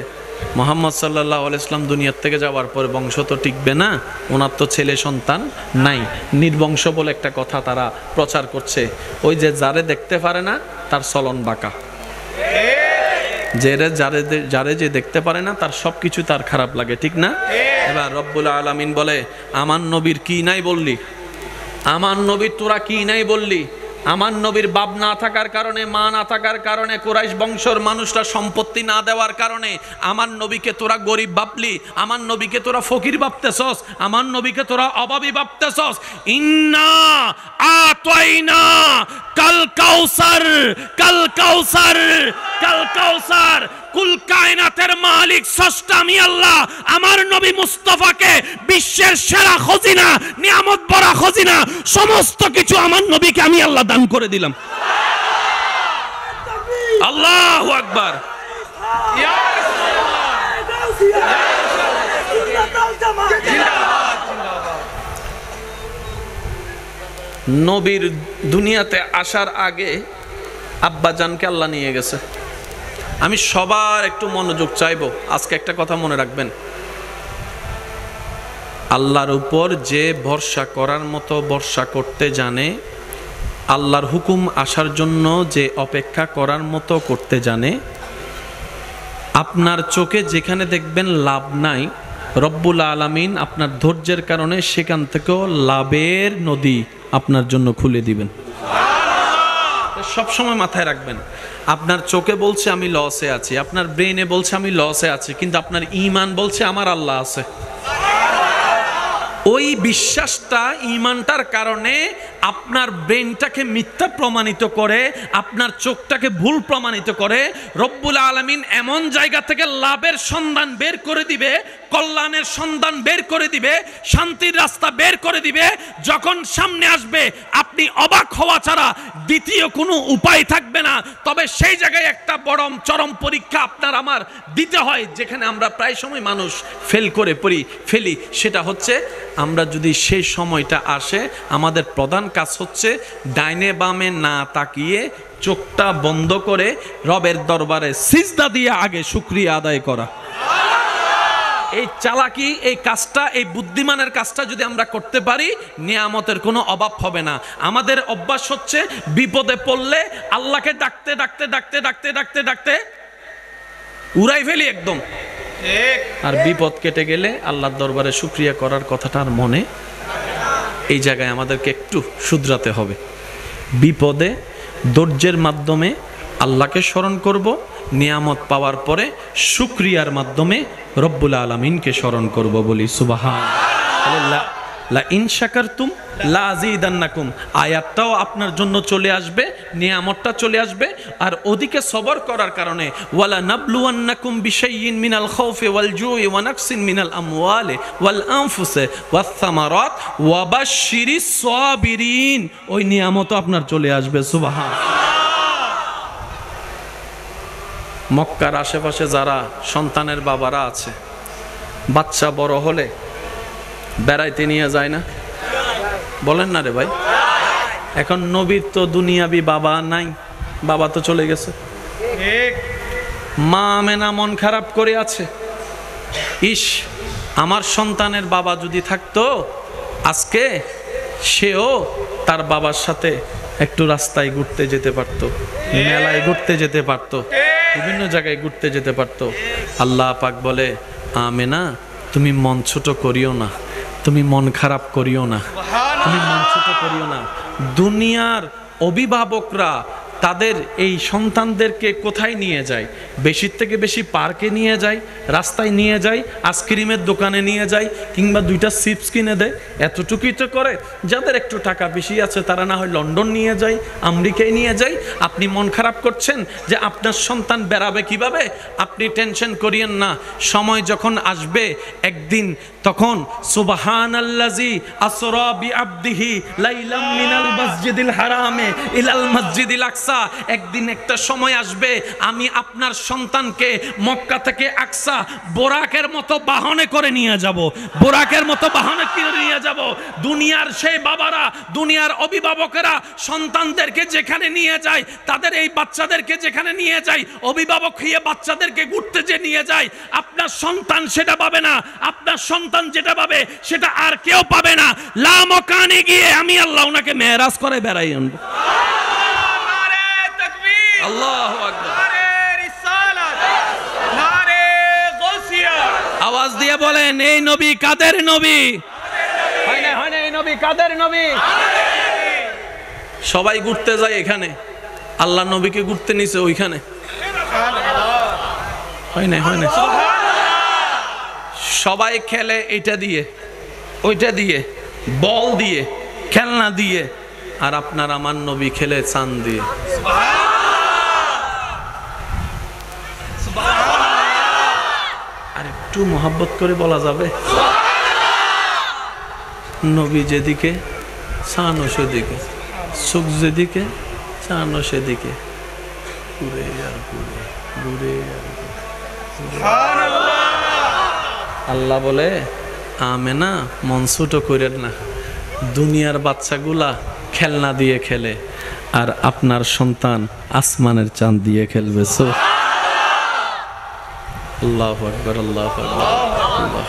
[SPEAKER 1] মুহাম্মদ সাল্লাল্লাহু আলাইহি ওয়াসাল্লাম দুনিয়ার থেকে যাওয়ার পরে বংশ তো টিকবে না, ওনার তো ছেলে সন্তান নাই, নির্বংশ বলে একটা কথা তারা প্রচার করছে। ওই যে যারে দেখতে পারে না তার চলন বাঁকা, যারে যে দেখতে পারে না তার সবকিছু তার খারাপ লাগে, ঠিক না? এবার রব্বুল আলামিন বলে আমার নবীর কি নাই বললি? আমার নবীর তোরা কি নাই বললি? আমার নবীর বাপ না থাকার কারণে, মা না থাকার কারণে, কুরাইশ বংশের মানুষরা সম্পত্তি না দেওয়ার কারণে আমার নবীকে তোরা গরিব ভাবলি, আমার নবীকে তোরা ফকির ভাবতেছস, আমার নবীকে তোরা অভাবী ভাবতেছস। ইন্না আতাইনা কাল কাউসার, কাল কাউসার, কাল কাউসার। কুল কায়নাতের মালিক স্রষ্টা আমি আল্লাহ আমার নবী মুস্তাফাকে বিশ্বের সেরা খজিনা, নিয়ামত ভরা খজিনা, সমস্ত কিছু আমার নবীকে আমি আল্লাহ দান করে দিলাম। আল্লাহু আকবার। নবীর দুনিয়াতে আসার আগে আব্বাজানকে আল্লাহ নিয়ে গেছে। আমি সবার একটু মনোযোগ চাইবো। আজকে একটা কথা মনে রাখবেন, আল্লাহর উপর যে ভরসা করার মতো ভরসা করতে জানে, আল্লাহর হুকুম আসার জন্য যে অপেক্ষা করার মতো করতে জানে, আপনার চোখে যেখানে দেখবেন লাভ নাই, রব্বুল আলামিন আপনার ধৈর্যের কারণে সেখান থেকেও লাভের নদী আপনার জন্য খুলে দিবেন। সবসময় মাথায় রাখবেন, আপনার চোখে বলছে আমি লসে আছি, আপনার ব্রেনে বলছে আমি লসে আছি, কিন্তু আপনার ঈমান বলছে আমার আল্লাহ আছে। ওই বিশ্বাসটা, ঈমানটার কারণে আপনার ব্রেনটাকে মিথ্যা প্রমাণিত করে, আপনার চোখটাকে ভুল প্রমাণিত করে। রব্বুল আলামিন এমন জায়গা থেকে লাভের সন্ধান বের করে দিবে, কল্যাণের সন্ধান বের করে দিবে, শান্তির রাস্তা বের করে দিবে। যখন সামনে আসবে আপনি অবাক হওয়া ছাড়া দ্বিতীয় কোনো উপায় থাকবে না। তবে সেই জায়গায় একটা বড় চরম পরীক্ষা আপনার আমার দিতে হয়, যেখানে আমরা প্রায় সময় মানুষ ফেল করে ফেলি। সেটা হচ্ছে আমরা যদি সেই সময়টা আসে, আমাদের প্রধান কাজ হচ্ছে ডাইনে বামে না তাকিয়ে চোখটা বন্ধ করে রবের দরবারে সিজদা দিয়ে আগে শুকরিয়া আদায় করা। এই চালাকি, এই কাজটা, এই বুদ্ধিমানের কাজটা যদি আমরা করতে পারি, নিয়ামতের কোনো অভাব হবে না। আমাদের অভ্যাস হচ্ছে বিপদে পড়লে আল্লাহকে ডাকতে ডাকতে ডাকতে ডাকতে ডাকতে ডাকতে উড়াই ফেলি একদম, আর বিপদ কেটে গেলে আল্লাহর দরবারে শুকরিয়া করার কথাটা আর মনে। এই জায়গায় আমাদেরকে একটু শুধরাতে হবে। বিপদে ধৈর্যের মাধ্যমে আল্লাহকে স্মরণ করব, নিয়ামত পাওয়ার পরে শুকরিয়ার মাধ্যমে রব্বুল আলামিনকে স্মরণ করব। বলি সুবহানাল্লাহ। লা ইন শাকারতুম লা আযীদান্নাকুম, আয়াতটাও আপনার জন্য চলে আসবে, নিয়ামতটা চলে আসবে। আর ওদিকে সবর করার কারণে ওয়ালা নাবলুওয়ান্নাকুম বিশাইইন মিনাল খাউফি ওয়াল জুই ওয়া নাকসিন মিনাল আমওয়ালি ওয়াল আনফুসি ওয়াস সামারাত ওয়া বাশশিরিস সাবিরিন, ওই নিয়ামতও আপনার চলে আসবে। সুবহানাল্লাহ। মক্কার আশেপাশে যারা সন্তানের বাবারা আছে, বাচ্চা বড় হলে বেড়াইতে নিয়ে যায় না? বলেন না রে ভাই। এখন নবীর তো দুনিয়াবি বাবা নাই, বাবা তো চলে গেছে। মা আমেনা মন খারাপ করে আছে, ইস আমার সন্তানের বাবা যদি থাকতো, আজকে সেও তার বাবার সাথে একটু রাস্তায় ঘুরতে যেতে পারতো, মেলায় ঘুরতে যেতে পারতো, বিভিন্ন জায়গায় ঘুরতে যেতে পারতো। আল্লাহ পাক বলে, আমেনা তুমি মন ছোট করিও না, তুমি মন খারাপ করিও না, তুমি মন ছোট করিও না। দুনিয়ার অভিভাবকরা তাদের এই সন্তানদেরকে কোথায় নিয়ে যায়? বেশির থেকে বেশি পার্কে নিয়ে যায়, রাস্তায় নিয়ে যায়, আইসক্রিমের দোকানে নিয়ে যায়, কিংবা দুইটা চিপস কিনে দেয়। এতটুকুই তো করে। যাদের একটু টাকা বেশি আছে তারা না হয় লন্ডন নিয়ে যায়, আমেরিকায় নিয়ে যায়। আপনি মন খারাপ করছেন যে আপনার সন্তান বেড়াবে কিভাবে? আপনি টেনশন করিয়েন না। সময় যখন আসবে একদিন, তখন সুবহানাল্লাযী আসরা বিআবদিহি লাইলাম মিনাল মসজিদিল হারামে ইলাল মসজিদিল আকসা, একদিন একটা সময় আসবে আমি আপনার সন্তানকে মক্কা থেকে আকসা বোরাকের মতো বাহনে করে নিয়ে যাব, বোরাকের মতো বাহনে করে নিয়ে যাব। দুনিয়ার সেই বাবারা, দুনিয়ার অভিভাবকেরা সন্তানদেরকে যেখানে নিয়ে যায়, তাদের এই বাচ্চাদেরকে যেখানে নিয়ে যায়, অভিভাবক হয়ে বাচ্চাদেরকে ঘুরতে যে নিয়ে যায়, আপনার সন্তান সেটা পাবে না। আপনার সন্তান যেটা পাবে সেটা আর কেউ পাবে না। লামকানে গিয়ে আমি আল্লাহ ওনাকে মেরাজ করে বেড়াই আনবো। আল্লাহু আকবার। আওয়াজ দিয়ে বলেন, এই নবী কাদের নবী? হয় না এই নবী কাদের নবী? সবাই ঘুরতে যায় এখানে, আল্লাহ নবীকে ঘুরতে নিছে ওইখানে। হয় না সবাই খেলে এটা দিয়ে, ওইটা দিয়ে, বল দিয়ে, খেলনা দিয়ে, আর আপনার আমার নবী খেলে চাঁদ দিয়ে। আর একটু মোহাব্বত করে বলা যাবে, নবী যেদিকে চাঁদও সেদিকে, সুখ যেদিকে চাঁদও সেদিকে, ঘুরে আর ঘুরে, ঘুরে আর ঘুরে। আল্লাহ বলে, আমেনা মন ছোট করেন না, দুনিয়ার বাচ্চাগুলা খেলনা দিয়ে খেলে, আর আপনার সন্তান আসমানের চাঁদ দিয়ে খেলবে। আল্লাহু আকবার, আল্লাহু আকবার।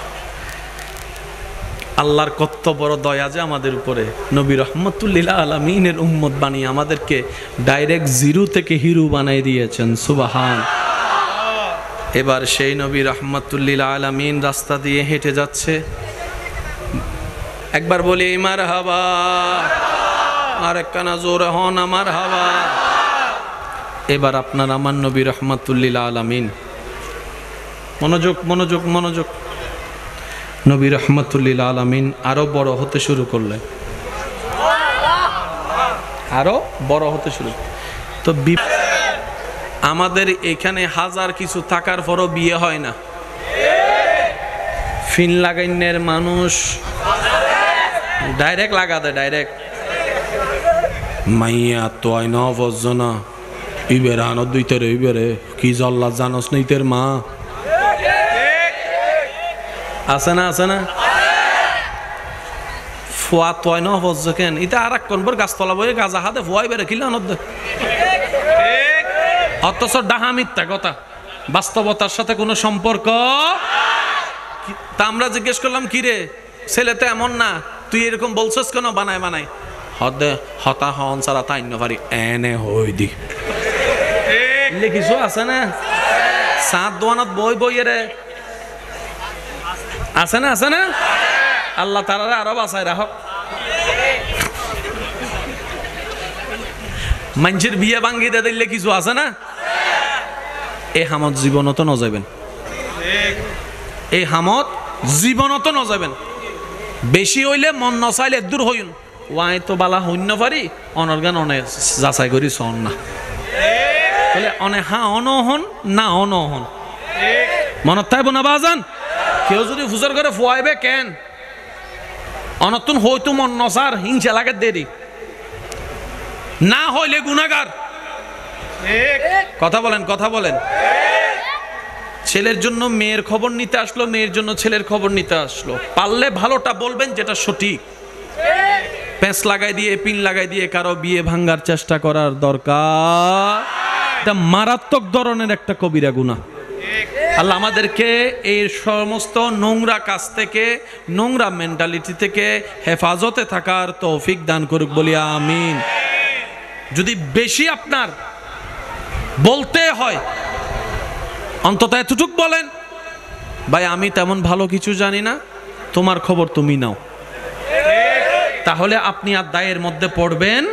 [SPEAKER 1] আল্লাহর কত বড় দয়া যে আমাদের উপরে। নবী রাহমাতুল লিল আলামিনের উম্মত বানিয়ে আমাদেরকে ডাইরেক্ট জিরো থেকে হিরো বানাই দিয়েছেন। সুবহান। এবার সেই নবী রাহমাতুল লিল আলামিন রাস্তা দিয়ে হেঁটে যাচ্ছে। একবার বলি মারহাবা, আর একখানা জোরে হন মারহাবা। এবার আপনার আমার নবী রাহমাতুল লিল আলামিন, মনোযোগ মনোযোগ মনোযোগ, নবী রাহমাতুল লিল আলামিন আরো বড় হতে শুরু করলেন, আরো বড় হতে শুরু। তো আমাদের এখানে হাজার কিছু থাকার পরও বিয়ে হয় না। ফিন লাগাইনের মানুষ ডাইরেক্ট লাগা দেয়, ডাইরেক্ট মাইয়া তো আই ন বজনা ইবের আনত দুইটারে ইবেরে কি জল্লা জানস নইতের মা আছে না, আছে না? ফুয়া তয় ন হচ্ছে কেন এটা আর এক কনবর গাছতলা বয়ে গাজা হাতে ফুয়াই বেড়ে কিলে অনদ অথচ ডাহা মিথ্যা কথা, বাস্তবতার সাথে কোনো সম্পর্ক। তা আমরা জিজ্ঞেস করলাম কি রে ছেলে তো এমন না, তুই এরকম বলছস কেন বানায় বানায়? হদে হতা হন সারা তাই পারি এনে হই দি কিছু আছে না সাত দোয়ানত বই বই রে আছে না, আছে না? আল্লাহ তাআলা আরো বাঁচায় রাখক। মানুষের বিয়ে ভাঙ্গি দিয়ে দিলে কিছু আছে না? এই হামত জীবনত ন যাবেন, এই হামত জীবনত ন যাবেন। বেশি হইলে মন নচাইলে দূর হইন ওয়াই তো বালা হইন পারি অনর্গান অনে যাচাই করি শোন না বলে অনে হা অনহন না অনহন মনত থাকবো না বাজান। কেউ যদি ফুসর করে ফুয়াইবে কেন অনতুন হইতো মন নসার হিংসা লাগে দেরি না হইলে গুনাহগার। কথা বলেন, কথা বলেন। ছেলের জন্য মেয়ের খবর নিতে আসলো, মেয়ের জন্য ছেলের খবর নিতে আসলো, পারলে ভালোটা বলবেন যেটা সঠিক। প্যাঁচ লাগাই দিয়ে পিন লাগাই দিয়ে কারো বিয়ে ভাঙ্গার চেষ্টা করার দরকার, এটা মারাত্মক ধরনের একটা কবিরা গুনাহ। আল্লাহ আমাদেরকে এই সমস্ত নোংরা কাজ থেকে, নোংরা মেন্টালিটি থেকে হেফাজতে থাকার তৌফিক দান করুক বলি আমিন। যদি বেশি আপনার বলতে হয় অন্তত এতটুক বলেন, ভাই আমি তেমন ভালো কিছু জানি না, তোমার খবর তুমি নাও, তাহলে আপনি আর দায়ের মধ্যে পড়বেন